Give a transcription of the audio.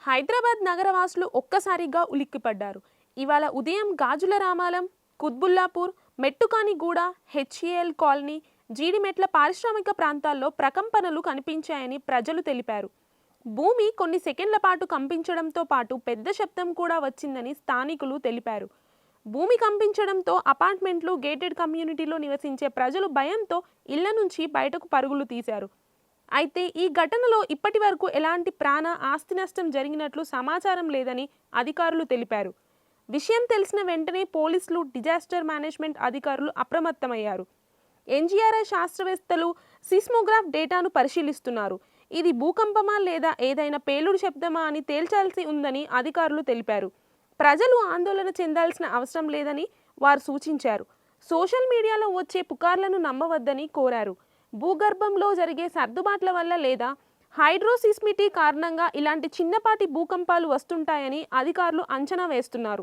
హైదరాబాద్ నగరవాసులు ఒక్కసారిగా ఉలిక్కిపడ్డారు. ఇవాళ ఉదయం గాజుల రామాలం, కుత్బుల్లాపూర్, మెట్టుకానిగూడ, హెచ్ఏఎల్ కాలనీ, జీడిమెట్ల పారిశ్రామిక ప్రాంతాల్లో ప్రకంపనలు కనిపించాయని ప్రజలు తెలిపారు. భూమి కొన్ని సెకండ్ల పాటు కంపించడంతో పాటు పెద్ద శబ్దం కూడా వచ్చిందని స్థానికులు తెలిపారు. భూమి కంపించడంతో అపార్ట్మెంట్లు, గేటెడ్ కమ్యూనిటీలో నివసించే ప్రజలు భయంతో ఇళ్ల నుంచి బయటకు పరుగులు తీశారు. అయితే ఈ ఘటనలో ఇప్పటి వరకు ఎలాంటి ప్రాణ, ఆస్తి నష్టం జరిగినట్లు సమాచారం లేదని అధికారులు తెలిపారు. విషయం తెలిసిన వెంటనే పోలీసులు, డిజాస్టర్ మేనేజ్మెంట్ అధికారులు అప్రమత్తమయ్యారు. ఎన్జీఆర్ఐ శాస్త్రవేత్తలు సిస్మోగ్రాఫ్ డేటాను పరిశీలిస్తున్నారు. ఇది భూకంపమా లేదా ఏదైనా పేలుడు శబ్దమా అని తేల్చాల్సి ఉందని అధికారులు తెలిపారు. ప్రజలు ఆందోళన చెందాల్సిన అవసరం లేదని వారు సూచించారు. సోషల్ మీడియాలో వచ్చే పుకార్లను నమ్మవద్దని కోరారు. భూగర్భంలో జరిగే సర్దుబాట్ల వల్ల లేదా హైడ్రోసిస్మిటీ కారణంగా ఇలాంటి చిన్నపాటి భూకంపాలు వస్తుంటాయని అధికారులు అంచనా వేస్తున్నారు.